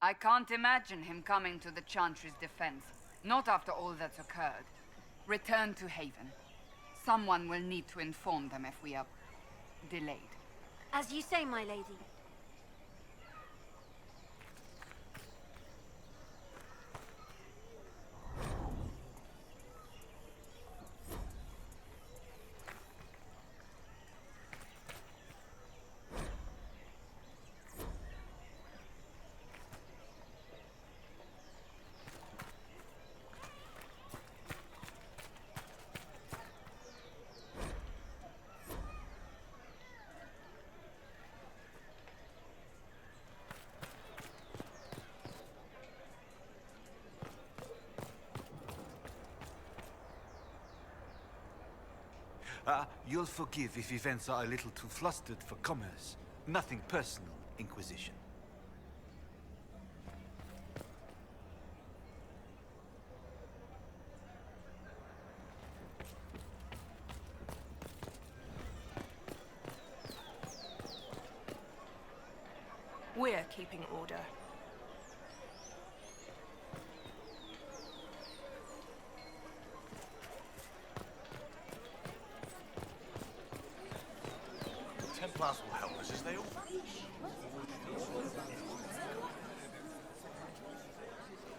I can't imagine him coming to the Chantry's defense. Not after all that's occurred. Return to Haven. Someone will need to inform them if we are delayed. As you say, my lady. You'll forgive if events are a little too flustered for commerce. Nothing personal, Inquisition. We're keeping order. Templars will help us as they all.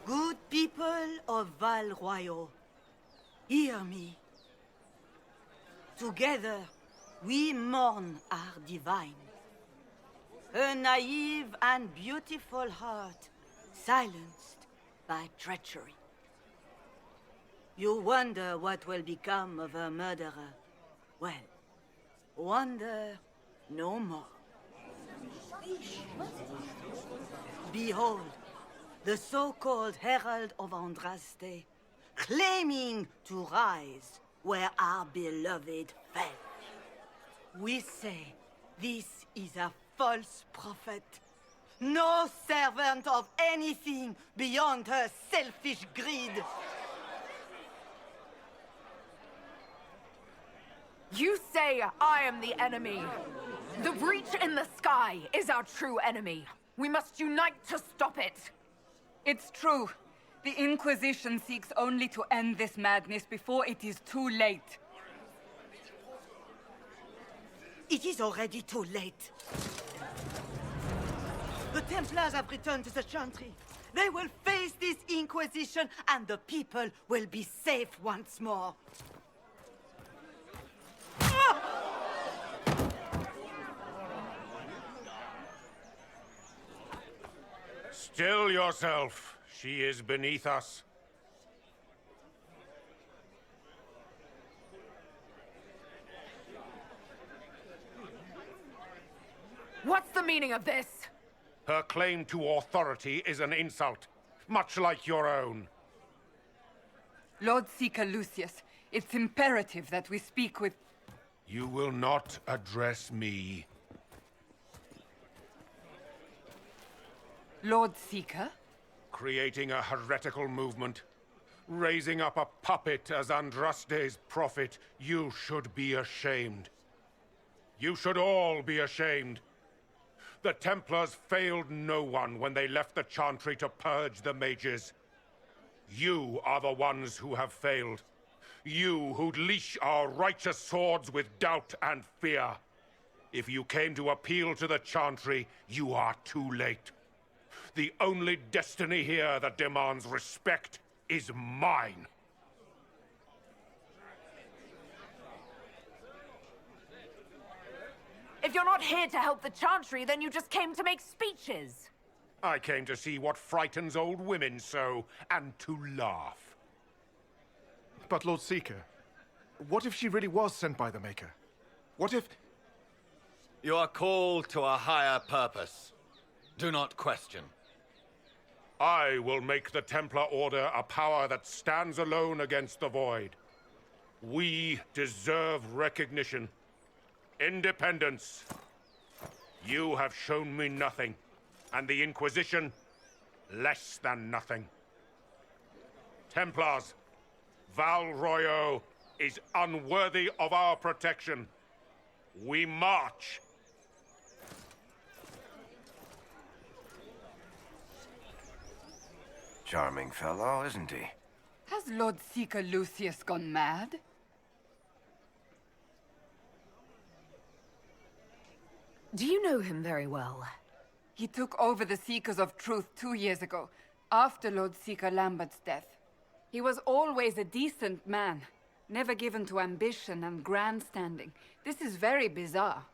Good people of Val Royal, hear me. Together, we mourn our divine. A naive and beautiful heart, silenced by treachery. You wonder what will become of a murderer. Well, wonder no more. Behold, the so-called Herald of Andraste, claiming to rise where our beloved fell. We say this is a false prophet, no servant of anything beyond her selfish greed. You say I am the enemy. The breach in the sky is our true enemy. We must unite to stop it. It's true. The Inquisition seeks only to end this madness before it is too late. It is already too late. The Templars have returned to the Chantry. They will face this Inquisition, and the people will be safe once more. Still yourself. She is beneath us. What's the meaning of this? Her claim to authority is an insult, much like your own. Lord Seeker Lucius, it's imperative that we speak with... You will not address me. Lord Seeker? Creating a heretical movement. Raising up a puppet as Andraste's prophet. You should be ashamed. You should all be ashamed. The Templars failed no one when they left the Chantry to purge the mages. You are the ones who have failed. You who'd leash our righteous swords with doubt and fear. If you came to appeal to the Chantry, you are too late. The only destiny here that demands respect is mine. If you're not here to help the Chantry, then you just came to make speeches. I came to see what frightens old women so, and to laugh. But Lord Seeker, what if she really was sent by the Maker? What if... You are called to a higher purpose. Do not question. I will make the Templar Order a power that stands alone against the Void. We deserve recognition. Independence. You have shown me nothing, and the Inquisition, less than nothing. Templars, Val Royal is unworthy of our protection. We march. Charming fellow, isn't he? Has Lord Seeker Lucius gone mad? Do you know him very well? He took over the Seekers of Truth 2 years ago, after Lord Seeker Lambert's death. He was always a decent man, never given to ambition and grandstanding. This is very bizarre.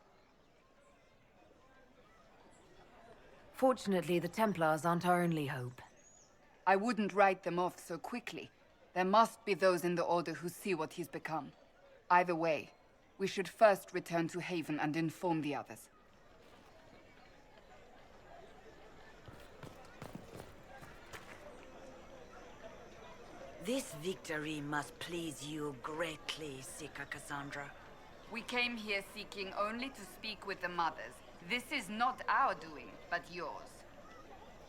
Fortunately, the Templars aren't our only hope. I wouldn't write them off so quickly. There must be those in the Order who see what he's become. Either way, we should first return to Haven and inform the others. This victory must please you greatly, Seeker Cassandra. We came here seeking only to speak with the mothers. This is not our doing, but yours.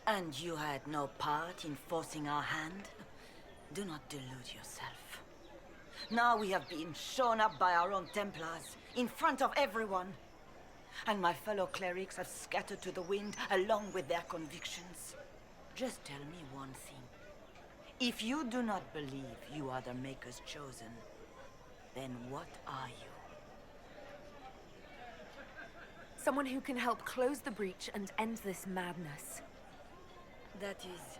And you had no part in forcing our hand? Do not delude yourself. Now we have been shown up by our own Templars, in front of everyone. And my fellow clerics have scattered to the wind along with their convictions. Just tell me one thing. If you do not believe you are the Maker's chosen, then what are you? Someone who can help close the breach and end this madness. That is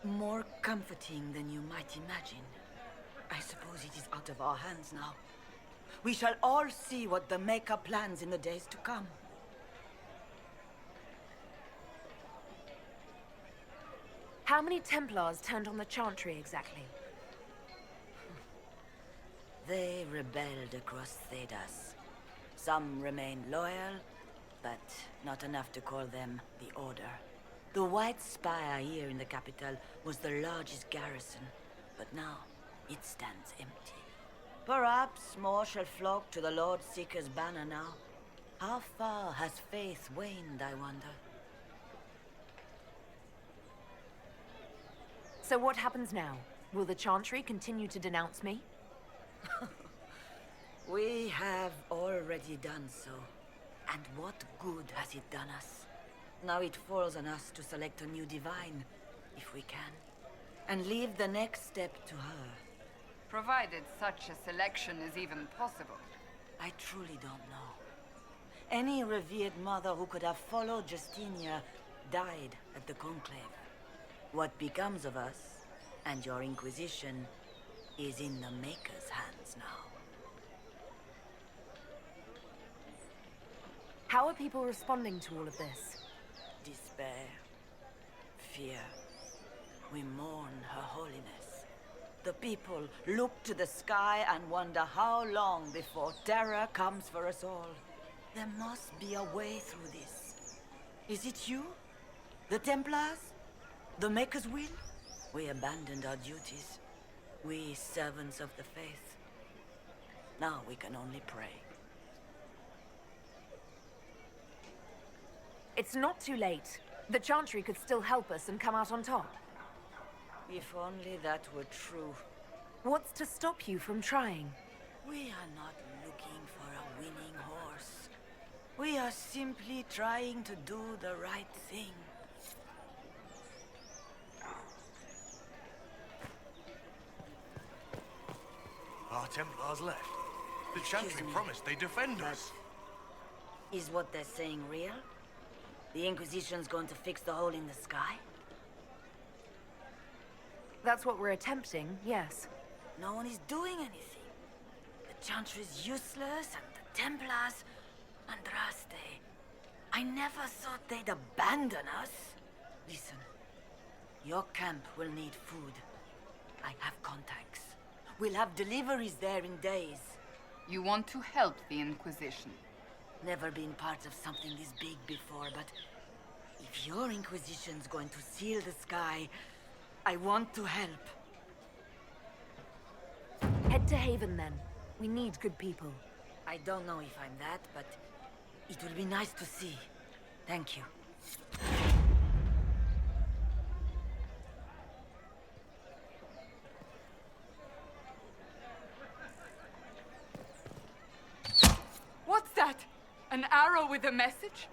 more comforting than you might imagine. I suppose it is out of our hands now. We shall all see what the Maker plans in the days to come. How many Templars turned on the Chantry exactly? They rebelled across Thedas. Some remained loyal, but not enough to call them the Order. The White Spire here in the capital was the largest garrison, but now it stands empty. Perhaps more shall flock to the Lord Seeker's banner now. How far has faith waned, I wonder? So what happens now? Will the Chantry continue to denounce me? We have already done so. And what good has it done us? Now it falls on us to select a new divine, if we can, and leave the next step to her. Provided such a selection is even possible. I truly don't know. Any revered mother who could have followed Justinia died at the Conclave. What becomes of us, and your Inquisition, is in the Maker's hands now. How are people responding to all of this? Despair. Fear. We mourn Her Holiness. The people look to the sky and wonder how long before terror comes for us all. There must be a way through this. Is it you? The Templars? The Maker's will? We abandoned our duties. We servants of the faith. Now we can only pray. It's not too late. The Chantry could still help us and come out on top. If only that were true. What's to stop you from trying? We are not looking for a winning horse. We are simply trying to do the right thing. Our Templars left. The Chantry promised they'd defend us. Is what they're saying real? The Inquisition's going to fix the hole in the sky? That's what we're attempting, yes. No one is doing anything. The Chantry's useless, and the Templars... Andraste. I never thought they'd abandon us. Listen. Your camp will need food. I have contacts. We'll have deliveries there in days. You want to help the Inquisition? Never been part of something this big before, but... if your Inquisition's going to seal the sky, I want to help. Head to Haven, then. We need good people. I don't know if I'm that, but... it will be nice to see. Thank you. What's that? An arrow with a message?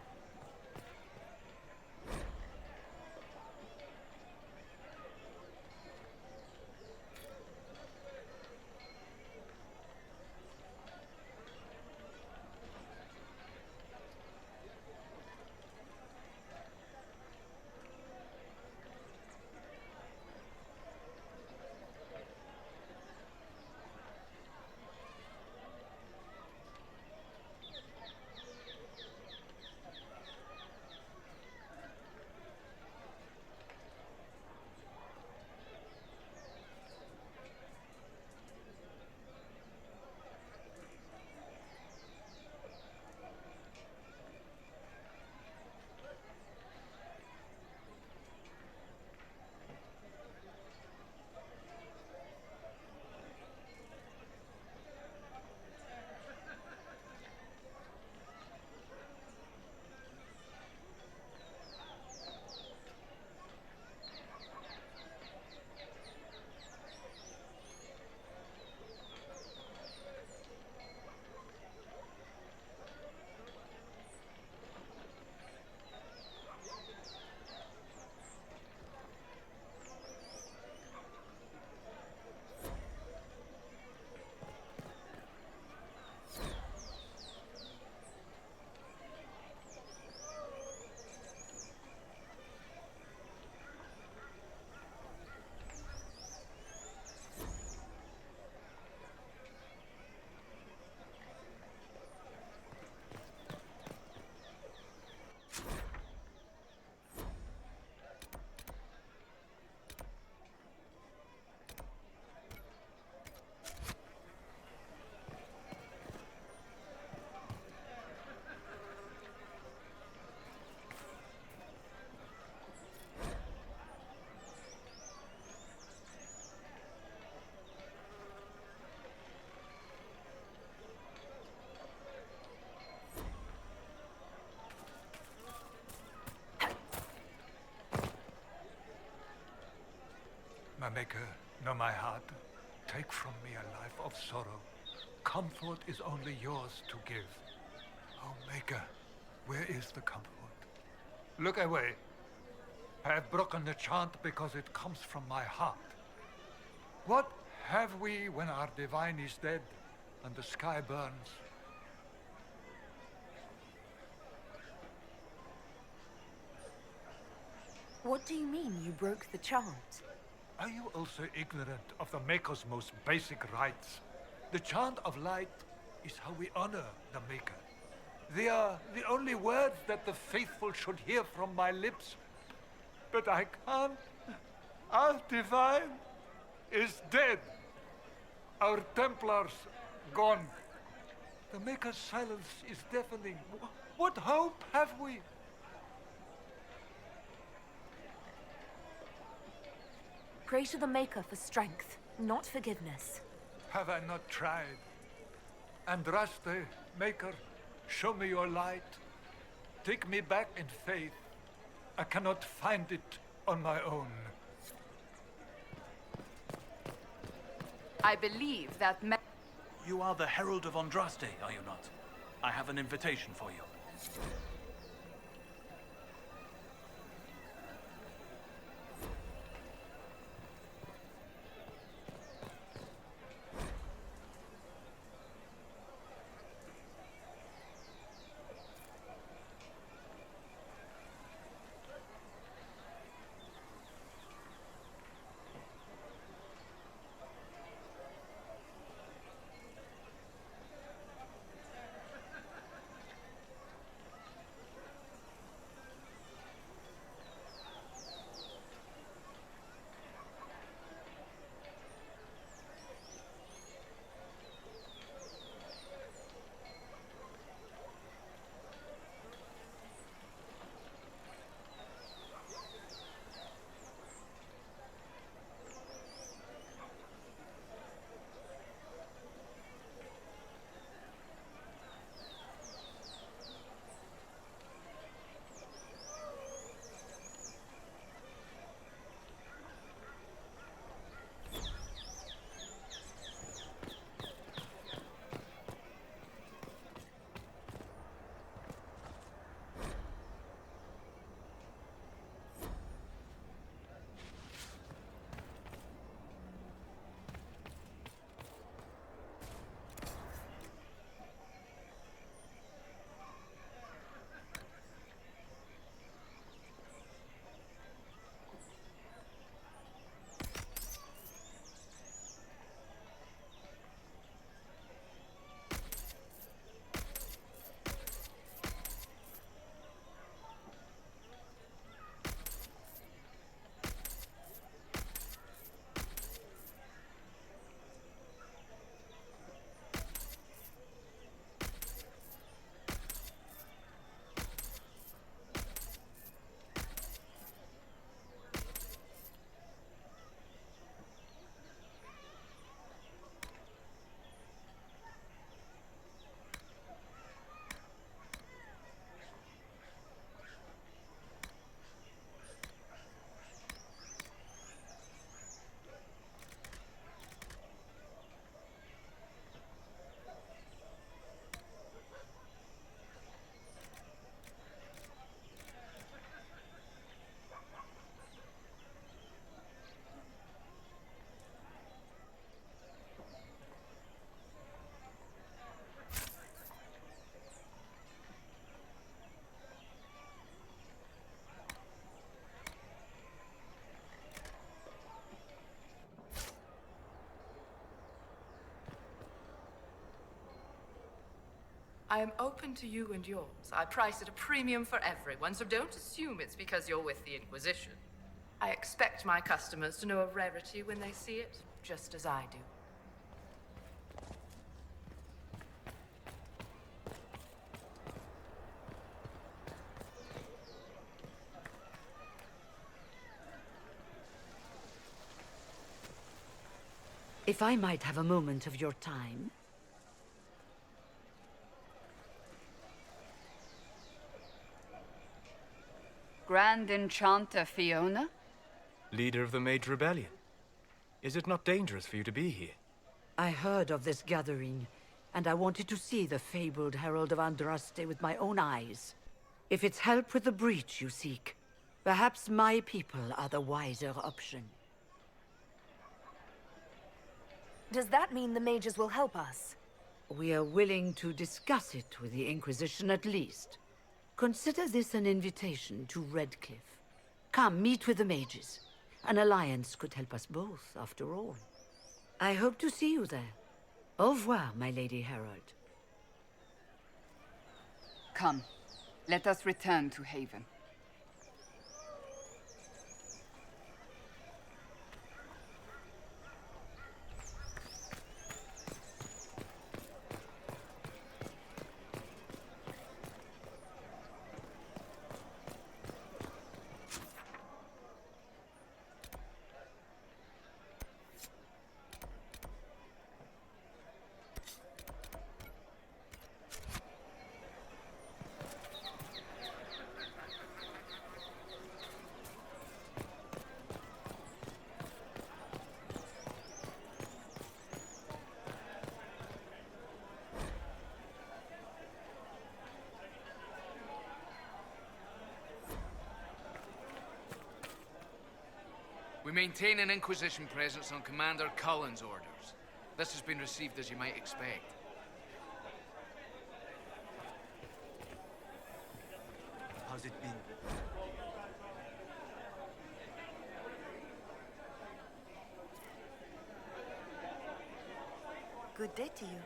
My maker, know my heart. Take from me a life of sorrow. Comfort is only yours to give. Oh, maker, where is the comfort? Look away. I have broken the chant because it comes from my heart. What have we when our divine is dead and the sky burns? What do you mean you broke the chant? Are you also ignorant of the Maker's most basic rites? The chant of light is how we honor the Maker. They are the only words that the faithful should hear from my lips. But I can't. Our divine is dead. Our Templars gone. The Maker's silence is deafening. What hope have we? Pray to the Maker for strength, not forgiveness. Have I not tried? Andraste, Maker, show me your light. Take me back in faith. I cannot find it on my own. I believe that You are the Herald of Andraste, are you not? I have an invitation for you. I am open to you and yours. I price at a premium for everyone, so don't assume it's because you're with the Inquisition. I expect my customers to know a rarity when they see it, just as I do. If I might have a moment of your time. Grand Enchanter Fiona? Leader of the Mage Rebellion. Is it not dangerous for you to be here? I heard of this gathering, and I wanted to see the fabled Herald of Andraste with my own eyes. If it's help with the breach you seek, perhaps my people are the wiser option. Does that mean the mages will help us? We are willing to discuss it with the Inquisition at least. Consider this an invitation to Redkliffe. Come, meet with the mages. An alliance could help us both, after all. I hope to see you there. Au revoir, my Lady Herald. Come, let us return to Haven. We maintain an Inquisition presence on Commander Cullen's orders. This has been received as you might expect. How's it been? Good day to you.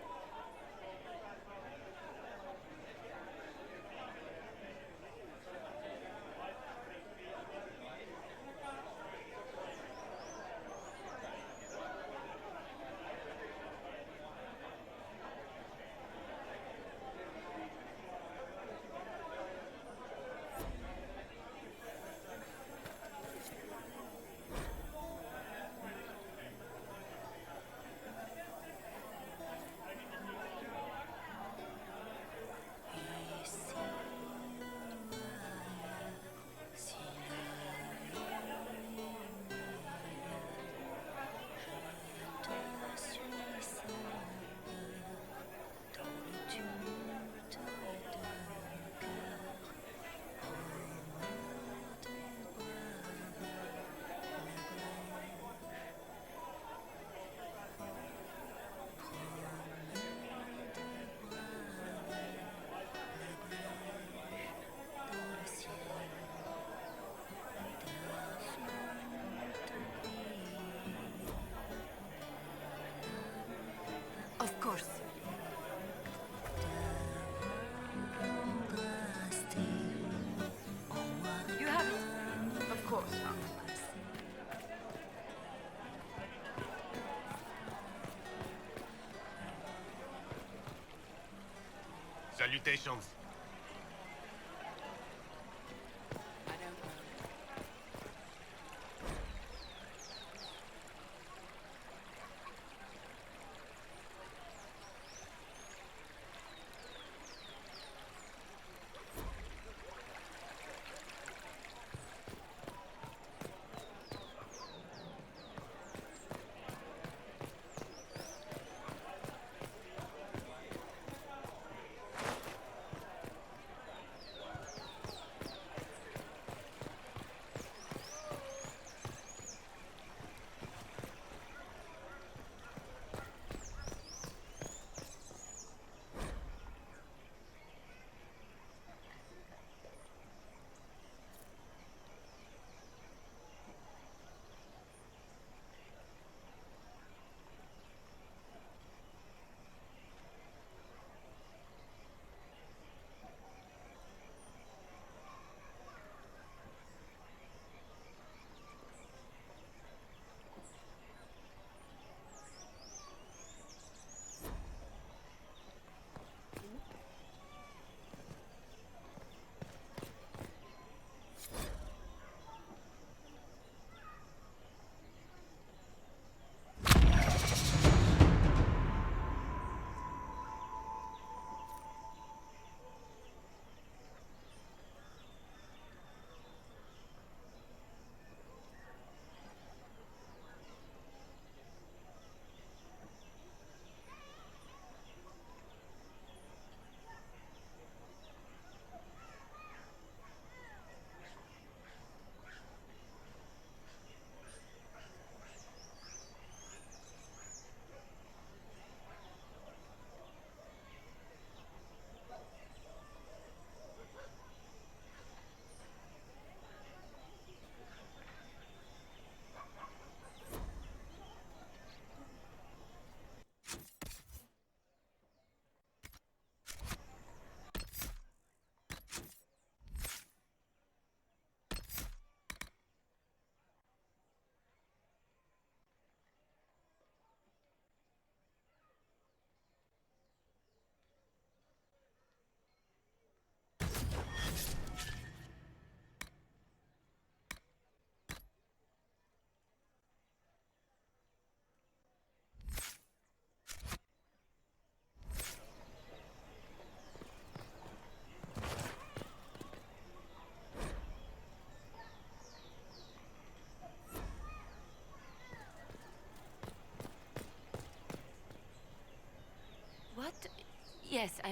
Of course. You have it? Of course not. Salutations.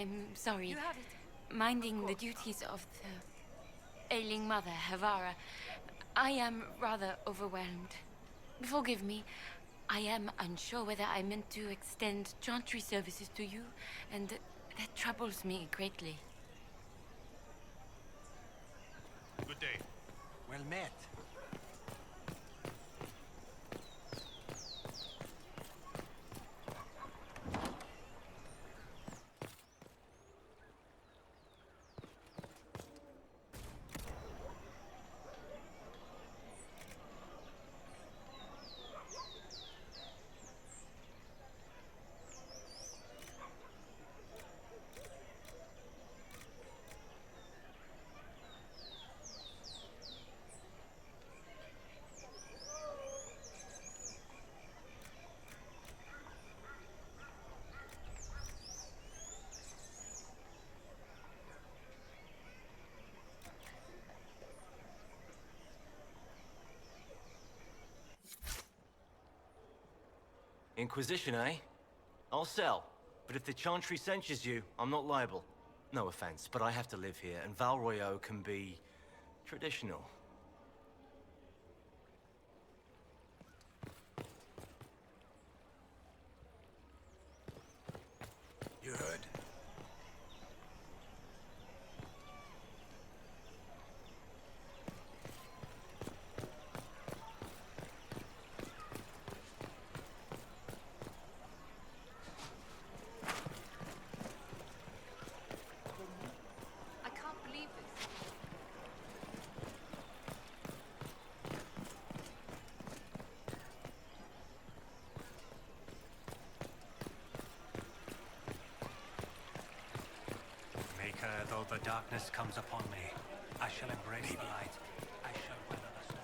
I'm sorry. Minding the duties of the ailing mother, Havara, I am rather overwhelmed. Forgive me. I am unsure whether I meant to extend chantry services to you, and that troubles me greatly. Good day. Well met. Inquisition, eh? I'll sell. But if the Chantry censures you, I'm not liable. No offense, but I have to live here, and Val Royeaux can be traditional. You heard? I can't believe this. Maker, though the darkness comes upon me, I shall embrace the light. I shall weather the storm.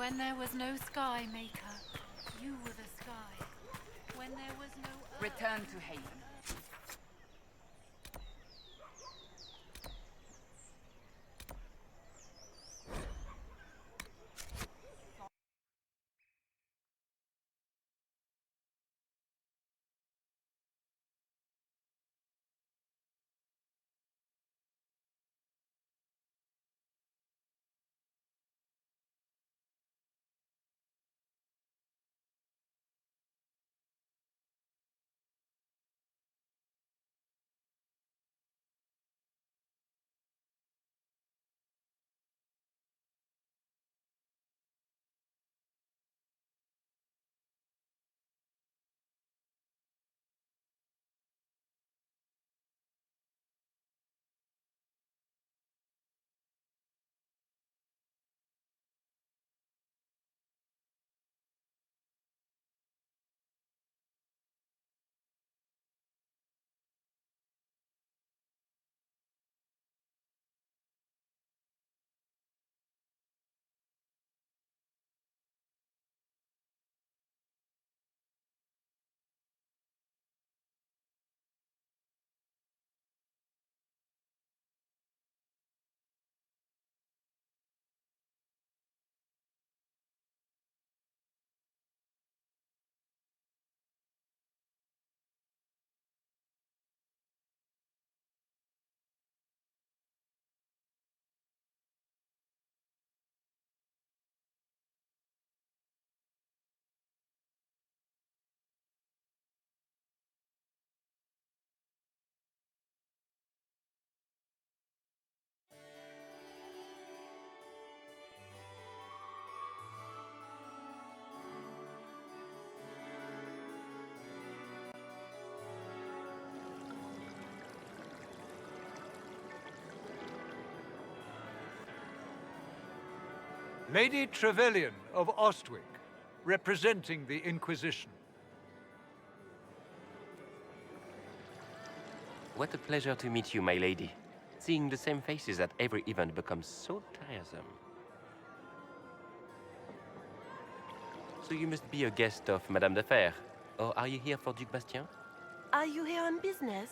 When there was no sky, Maker, you were the sky. When there was no earth... Return to Haven. Lady Trevelyan of Ostwick, representing the Inquisition. What a pleasure to meet you, my lady. Seeing the same faces at every event becomes so tiresome. So you must be a guest of Madame de Fer, or are you here for Duc Bastien? Are you here on business?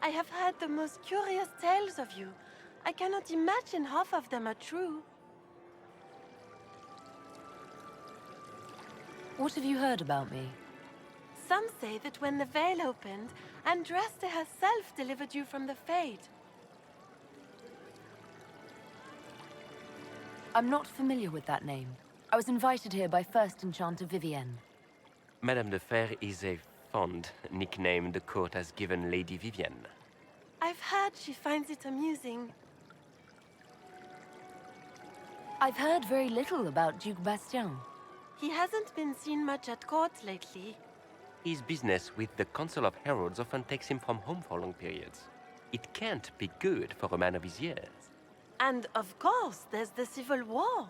I have heard the most curious tales of you. I cannot imagine half of them are true. What have you heard about me? Some say that when the veil opened, Andraste herself delivered you from the Fate. I'm not familiar with that name. I was invited here by First Enchanter Vivien. Madame de Fer is a fond nickname the court has given Lady Vivien. I've heard she finds it amusing. I've heard very little about Duc Bastien. He hasn't been seen much at court lately. His business with the Council of Heralds often takes him from home for long periods. It can't be good for a man of his years. And of course, there's the Civil War.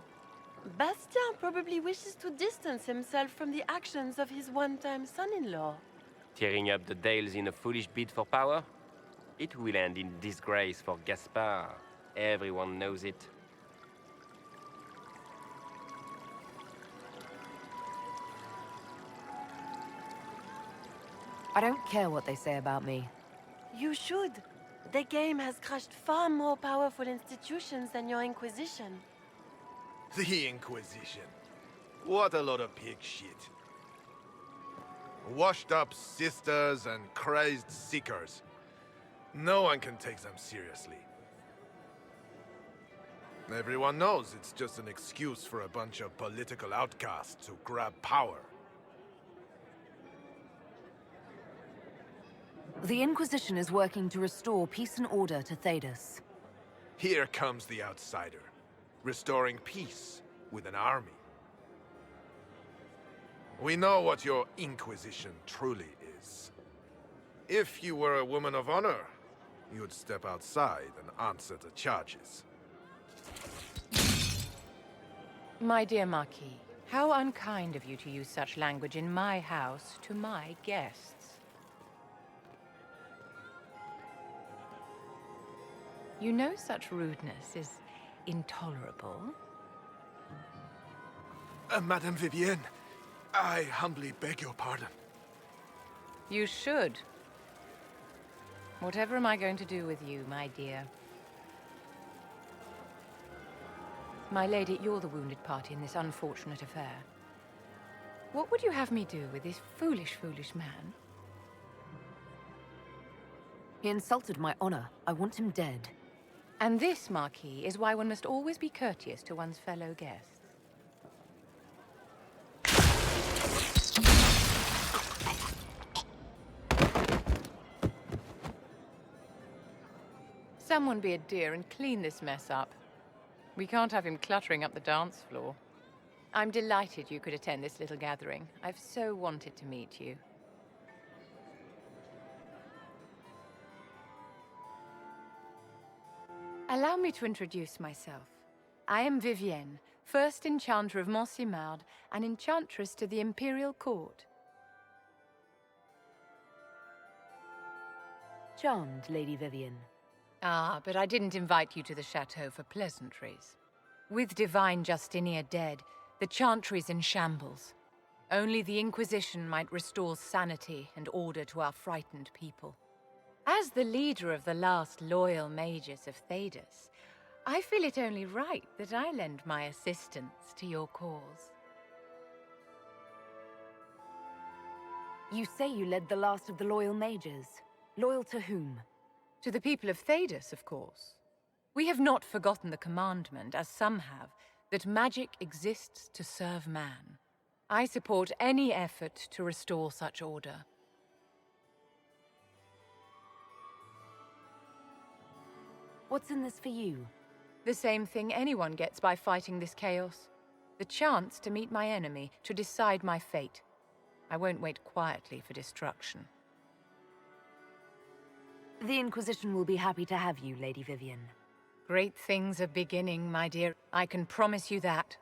Bastien probably wishes to distance himself from the actions of his one-time son-in-law. Tearing up the Dales in a foolish bid for power? It will end in disgrace for Gaspard. Everyone knows it. I don't care what they say about me. You should. The game has crushed far more powerful institutions than your Inquisition. The Inquisition. What a lot of pig shit. Washed-up sisters and crazed seekers. No one can take them seriously. Everyone knows it's just an excuse for a bunch of political outcasts to grab power. The Inquisition is working to restore peace and order to Thedas. Here comes the outsider, restoring peace with an army. We know what your Inquisition truly is. If you were a woman of honor, you'd step outside and answer the charges. My dear Marquis, how unkind of you to use such language in my house to my guests. You know such rudeness is intolerable. Madame Vivien, I humbly beg your pardon. You should. Whatever am I going to do with you, my dear? My lady, you're the wounded party in this unfortunate affair. What would you have me do with this foolish, foolish man? He insulted my honor. I want him dead. And this, Marquis, is why one must always be courteous to one's fellow guests. Someone be a dear and clean this mess up. We can't have him cluttering up the dance floor. I'm delighted you could attend this little gathering. I've so wanted to meet you. Allow me to introduce myself. I am Vivien, first enchanter of Montsimard and enchantress to the Imperial Court. Charmed, Lady Vivien. Ah, but I didn't invite you to the chateau for pleasantries. With Divine Justinia dead, the Chantry's in shambles. Only the Inquisition might restore sanity and order to our frightened people. As the leader of the last loyal mages of Thedas, I feel it only right that I lend my assistance to your cause. You say you led the last of the loyal mages. Loyal to whom? To the people of Thedas, of course. We have not forgotten the commandment, as some have, that magic exists to serve man. I support any effort to restore such order. What's in this for you? The same thing anyone gets by fighting this chaos. The chance to meet my enemy, to decide my fate. I won't wait quietly for destruction. The Inquisition will be happy to have you, Lady Vivien. Great things are beginning, my dear. I can promise you that.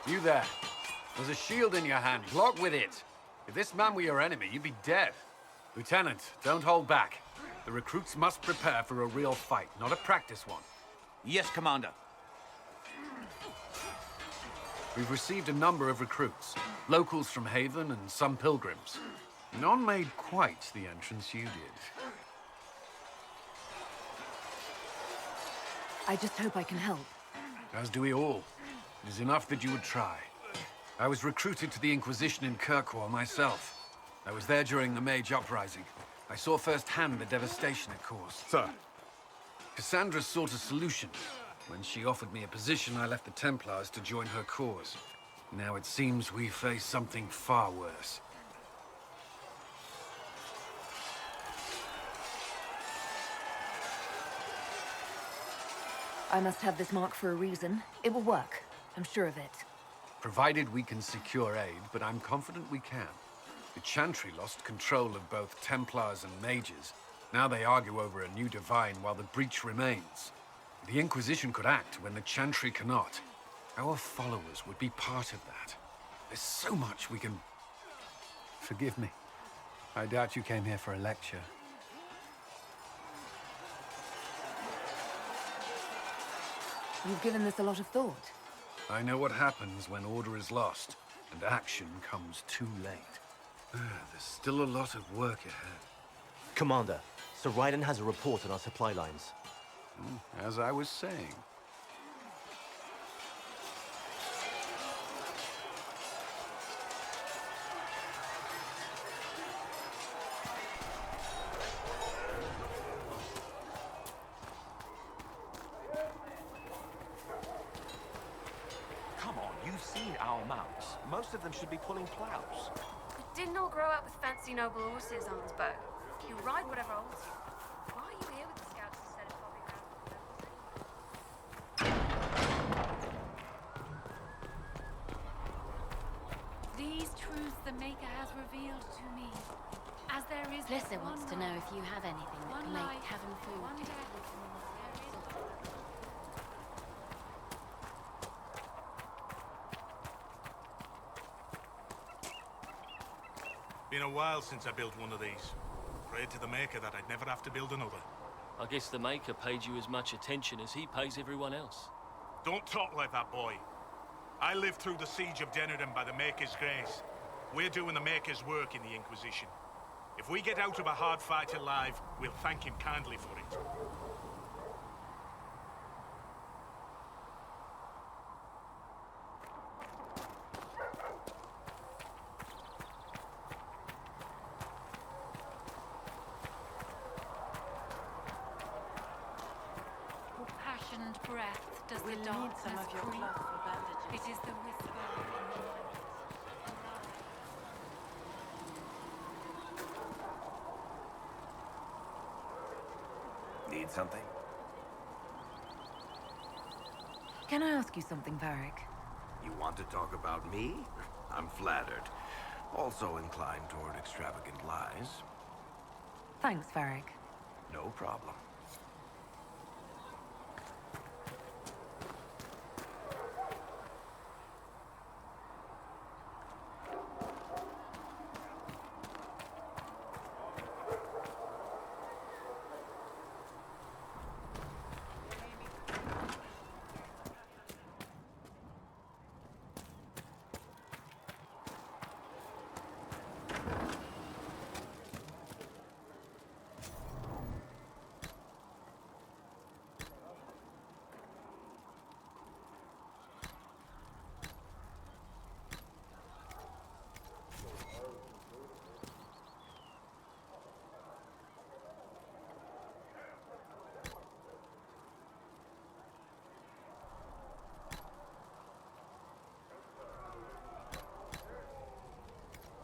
You there. There's a shield in your hand. Block with it. If this man were your enemy, you'd be dead. Lieutenant, don't hold back. The recruits must prepare for a real fight, not a practice one. Yes, Commander. We've received a number of recruits. Locals from Haven and some pilgrims. None made quite the entrance you did. I just hope I can help. As do we all. It is enough that you would try. I was recruited to the Inquisition in Kirkwall myself. I was there during the Mage Uprising. I saw firsthand the devastation it caused. Sir. Cassandra sought a solution. When she offered me a position, I left the Templars to join her cause. Now it seems we face something far worse. I must have this mark for a reason. It will work. I'm sure of it. Provided we can secure aid, but I'm confident we can. The Chantry lost control of both Templars and Mages. Now they argue over a new divine while the breach remains. The Inquisition could act when the Chantry cannot. Our followers would be part of that. There's so much we can... Forgive me. I doubt you came here for a lecture. You've given this a lot of thought. I know what happens when order is lost, and action comes too late. There's still a lot of work ahead. Commander, Sir Raiden has a report on our supply lines. As I was saying. Come on, you've seen our mounts. Most of them should be pulling plows. We didn't all grow up with fancy noble horses, Arnsbo. You ride whatever holds you. Why are you here with the scouts instead of popping around? These truths the Maker has revealed to me. As there is Lissa wants to know if you have anything that can make heaven food. Been a while since I built one of these. Prayed to the Maker that I'd never have to build another. I guess the Maker paid you as much attention as he pays everyone else. Don't talk like that, boy. I lived through the siege of Denardon by the Maker's grace. We're doing the Maker's work in the Inquisition. If we get out of a hard fight alive, we'll thank him kindly for it. Passioned breath does We'll the need darkness some of your creep. cloth for bandages. It is the whisper of the night. Need something? Can I ask you something, Varric? You want to talk about me? I'm flattered. Also inclined toward extravagant lies. Thanks, Varric. No problem.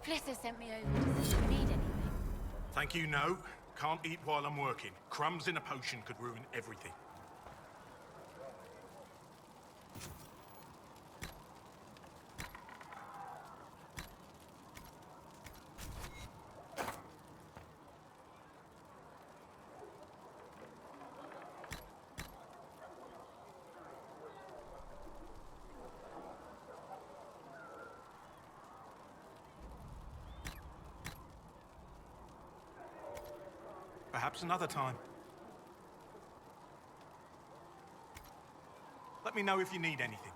Flissa sent me over to see if you need anything. Thank you, no. Can't eat while I'm working. Crumbs in a potion could ruin everything. Perhaps another time. Let me know if you need anything.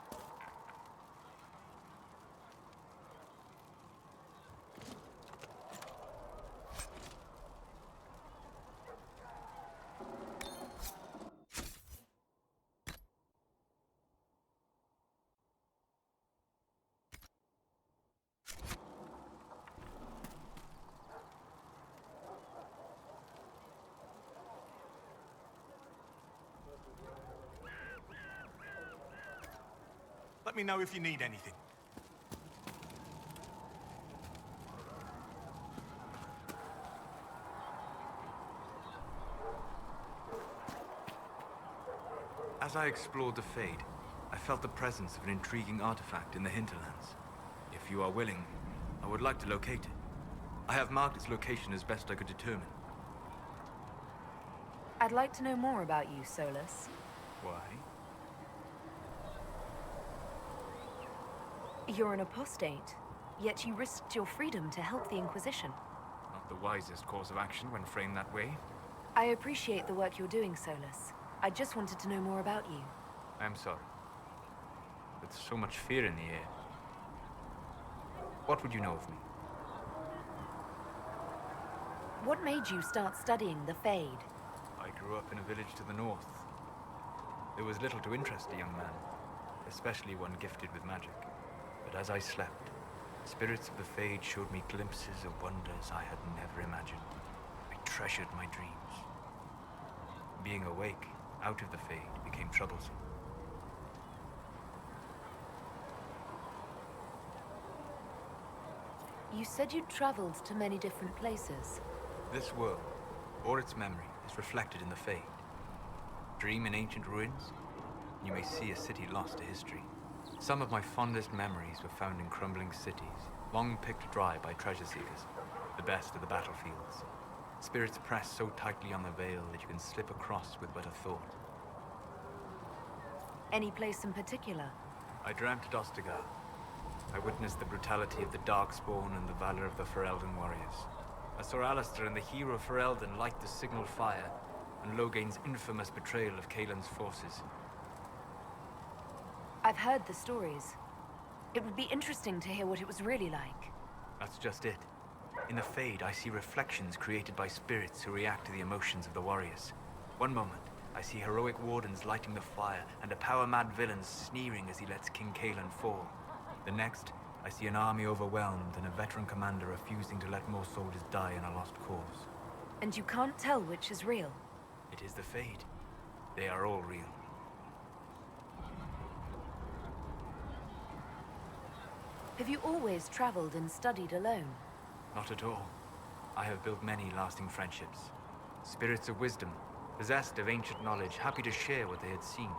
me know if you need anything. As I explored the Fade, I felt the presence of an intriguing artifact in the hinterlands. If you are willing, I would like to locate it. I have marked its location as best I could determine. I'd like to know more about you, Solus. Why? You're an apostate, yet you risked your freedom to help the Inquisition. Not the wisest course of action when framed that way. I appreciate the work you're doing, Solus. I just wanted to know more about you. I'm sorry. With so much fear in the air. What would you know of me? What made you start studying the Fade? I grew up in a village to the north. There was little to interest a young man, especially one gifted with magic. But as I slept, spirits of the Fade showed me glimpses of wonders I had never imagined. I treasured my dreams. Being awake, out of the Fade, became troublesome. You said you'd traveled to many different places. This world, or its memory, is reflected in the Fade. Dream in ancient ruins, and you may see a city lost to history. Some of my fondest memories were found in crumbling cities, long picked dry by treasure seekers, the best of the battlefields. Spirits press so tightly on the veil that you can slip across with but a thought. Any place in particular? I dreamt at Ostagar. I witnessed the brutality of the Darkspawn and the valor of the Ferelden warriors. I saw Alistair and the hero Ferelden light the signal fire, and Logain's infamous betrayal of Kaelin's forces. I've heard the stories. It would be interesting to hear what it was really like. That's just it. In the Fade, I see reflections created by spirits who react to the emotions of the warriors. One moment, I see heroic wardens lighting the fire, and a power-mad villain sneering as he lets King Kaelin fall. The next, I see an army overwhelmed and a veteran commander refusing to let more soldiers die in a lost cause. And you can't tell which is real? It is the Fade. They are all real. Have you always traveled and studied alone? Not at all. I have built many lasting friendships. Spirits of wisdom, possessed of ancient knowledge, happy to share what they had seen.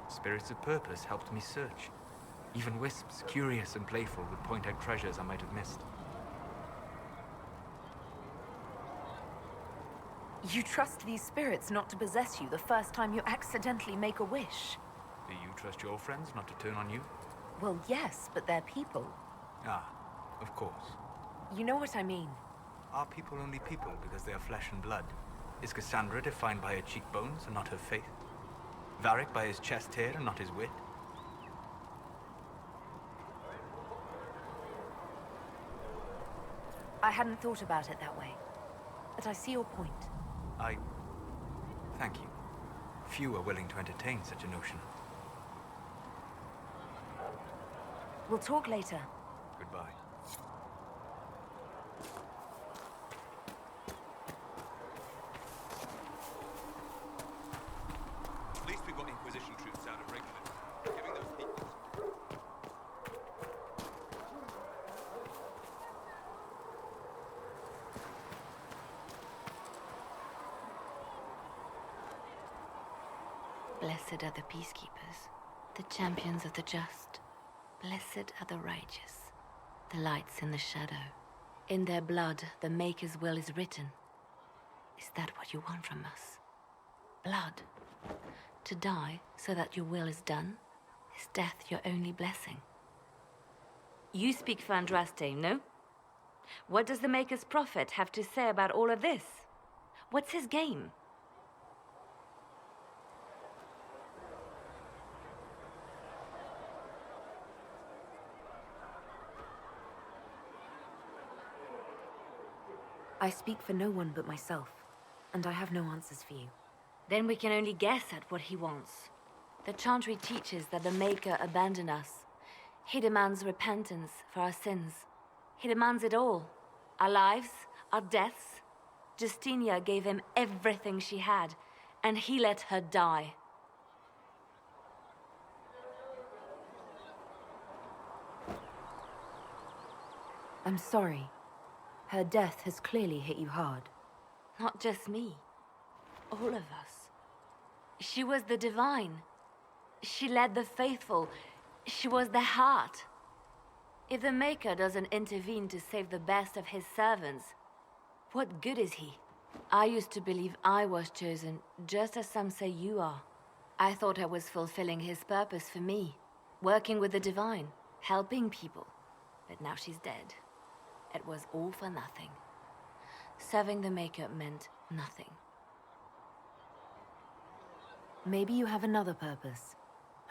Spirits of purpose helped me search. Even wisps, curious and playful, would point out treasures I might have missed. You trust these spirits not to possess you the first time you accidentally make a wish? Do you trust your friends not to turn on you? Well, yes, but they're people. Ah, of course. You know what I mean. Are people only people because they are flesh and blood? Is Cassandra defined by her cheekbones and not her faith? Varric by his chest hair and not his wit? I hadn't thought about it that way. But I see your point. Thank you. Few are willing to entertain such a notion. We'll talk later. Goodbye. At least we've got Inquisition troops out at Redkliffa, giving those people... Blessed are the peacekeepers, the champions of the just. Blessed are the righteous, the lights in the shadow. In their blood, the Maker's will is written. Is that what you want from us? Blood? To die so that your will is done? Is death your only blessing? You speak for Andraste, no? What does the Maker's prophet have to say about all of this? What's his game? I speak for no one but myself, and I have no answers for you. Then we can only guess at what he wants. The Chantry teaches that the Maker abandoned us. He demands repentance for our sins. He demands it all. Our lives, our deaths. Justinia gave him everything she had, and he let her die. I'm sorry. Her death has clearly hit you hard. Not just me. All of us. She was the divine. She led the faithful. She was the heart. If the Maker doesn't intervene to save the best of his servants, what good is he? I used to believe I was chosen, just as some say you are. I thought I was fulfilling his purpose for me, working with the divine, helping people. But now she's dead. It was all for nothing. Serving the Maker meant nothing. Maybe you have another purpose.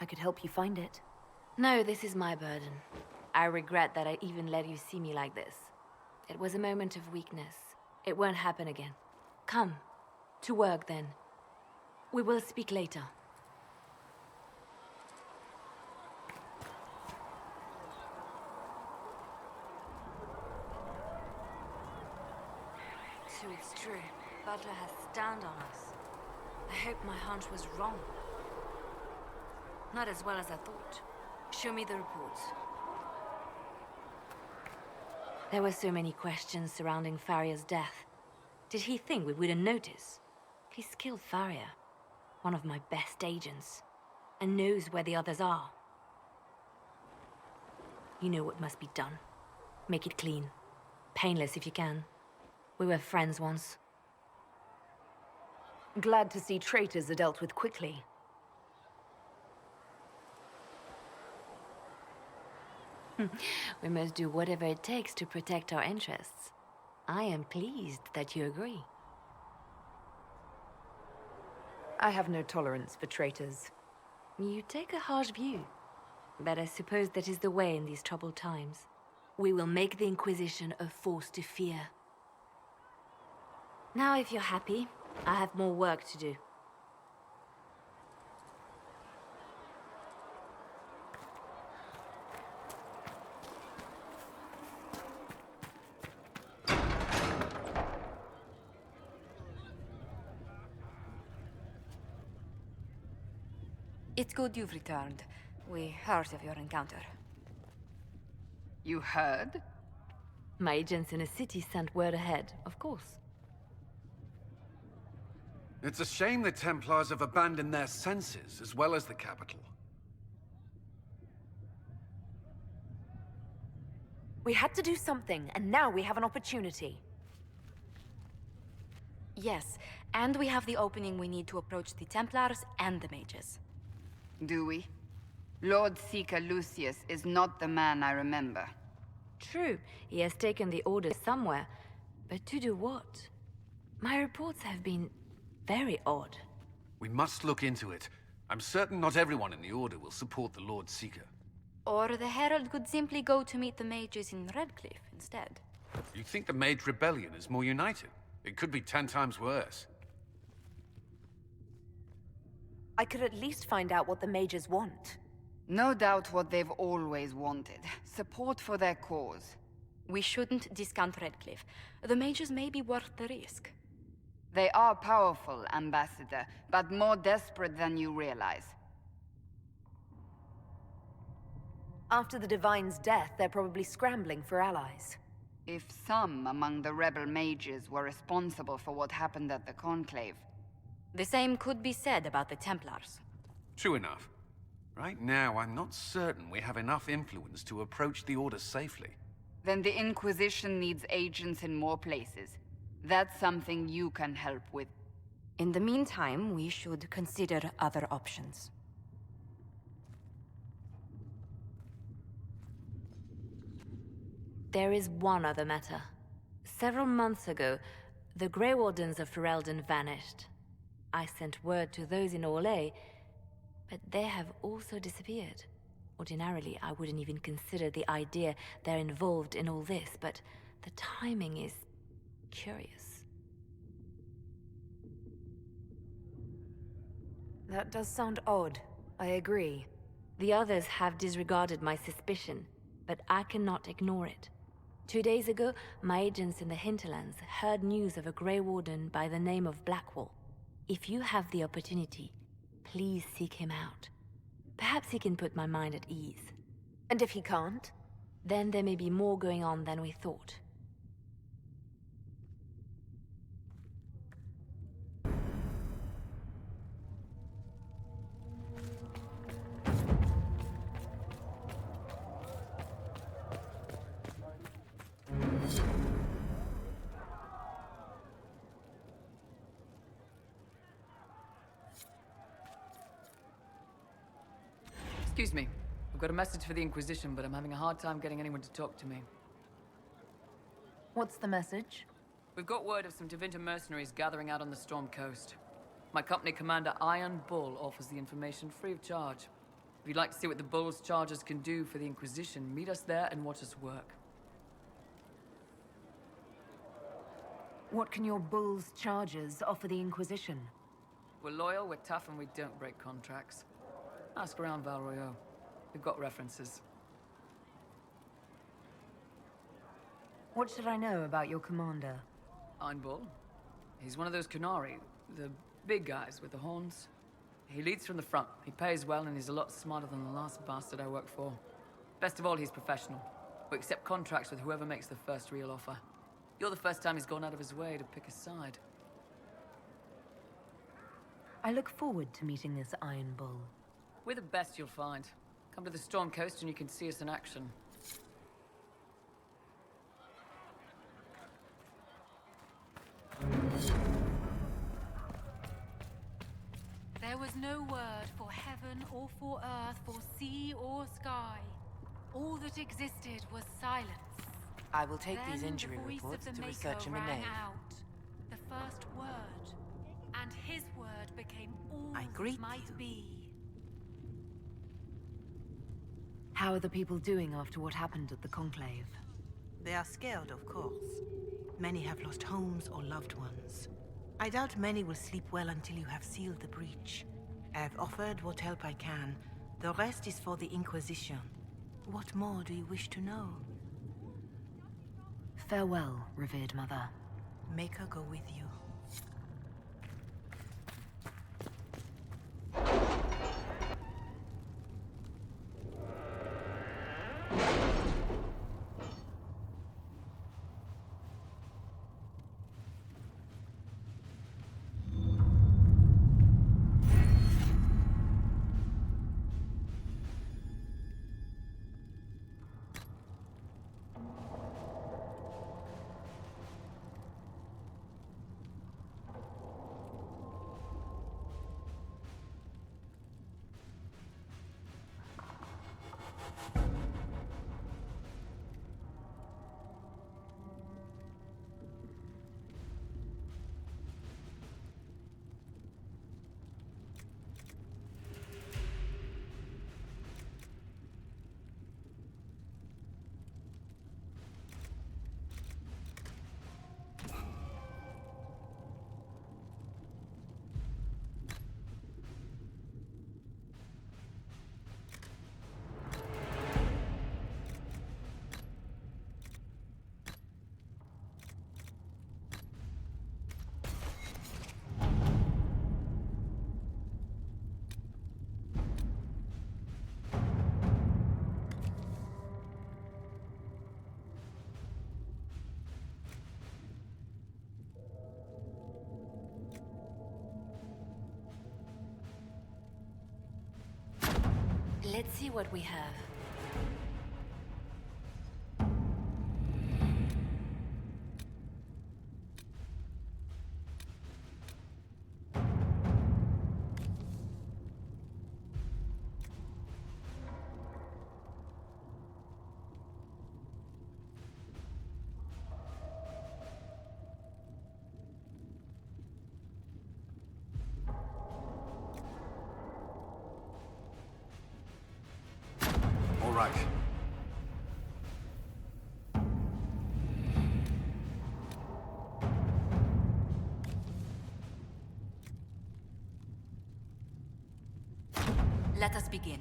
I could help you find it. No, this is my burden. I regret that I even let you see me like this. It was a moment of weakness. It won't happen again. Come. To work, then. We will speak later. So it's true. Butler has stand on us. I hope my hunch was wrong. Not as well as I thought. Show me the reports. There were so many questions surrounding Farria's death. Did he think we wouldn't notice? He's killed Farria, one of my best agents, and knows where the others are. You know what must be done. Make it clean. Painless if you can. We were friends once. Glad to see traitors are dealt with quickly. We must do whatever it takes to protect our interests. I am pleased that you agree. I have no tolerance for traitors. You take a harsh view, but I suppose that is the way in these troubled times. We will make the Inquisition a force to fear. Now, if you're happy, I have more work to do. It's good you've returned. We heard of your encounter. You heard? My agents in a city sent word ahead, of course. It's a shame the Templars have abandoned their senses, as well as the capital. We had to do something, and now we have an opportunity. Yes, and we have the opening we need to approach the Templars and the mages. Do we? Lord Seeker Lucius is not the man I remember. True, he has taken the Order somewhere, but to do what? My reports have been very odd. We must look into it. I'm certain not everyone in the Order will support the Lord Seeker. Or the Herald could simply go to meet the mages in Redkliffe instead. You think the Mage Rebellion is more united? It could be 10 times worse. I could at least find out what the mages want. No doubt what they've always wanted. Support for their cause. We shouldn't discount Redkliffe. The mages may be worth the risk. They are powerful, Ambassador, but more desperate than you realize. After the Divine's death, they're probably scrambling for allies. If some among the rebel mages were responsible for what happened at the Conclave. The same could be said about the Templars. True enough. Right now, I'm not certain we have enough influence to approach the Order safely. Then the Inquisition needs agents in more places. That's something you can help with. In the meantime, we should consider other options. There is one other matter. Several months ago, the Grey Wardens of Ferelden vanished. I sent word to those in Orlais, but they have also disappeared. Ordinarily, I wouldn't even consider the idea they're involved in all this, but the timing is curious. That does sound odd. I agree. The others have disregarded my suspicion, but I cannot ignore it. 2 days ago, my agents in the hinterlands heard news of a Grey Warden by the name of Blackwall. If you have the opportunity, please seek him out. Perhaps he can put my mind at ease. And if he can't? Then there may be more going on than we thought. Excuse me. I've got a message for the Inquisition, but I'm having a hard time getting anyone to talk to me. What's the message? We've got word of some Tevinter mercenaries gathering out on the Storm Coast. My company commander, Iron Bull, offers the information free of charge. If you'd like to see what the Bull's charges can do for the Inquisition, meet us there and watch us work. What can your Bull's charges offer the Inquisition? We're loyal, we're tough, and we don't break contracts. Ask around Val Royeaux. We've got references. What should I know about your commander? Iron Bull. He's one of those Kunari, the big guys with the horns. He leads from the front. He pays well, and he's a lot smarter than the last bastard I worked for. Best of all, he's professional. We accept contracts with whoever makes the first real offer. You're the first time he's gone out of his way to pick a side. I look forward to meeting this Iron Bull. We're the best you'll find. Come to the Storm Coast and you can see us in action. There was no word for heaven or for earth, for sea or sky. All that existed was silence. I will take Then these injury the voice reports of the to Maker research in the rang nave. out, the first word, and his word became all I that greet might be. How are the people doing after what happened at the Conclave? They are scared, of course. Many have lost homes or loved ones. I doubt many will sleep well until you have sealed the breach. I have offered what help I can. The rest is for the Inquisition. What more do you wish to know? Farewell, revered mother. Make her go with you. Let's see what we have. All right. Let us begin.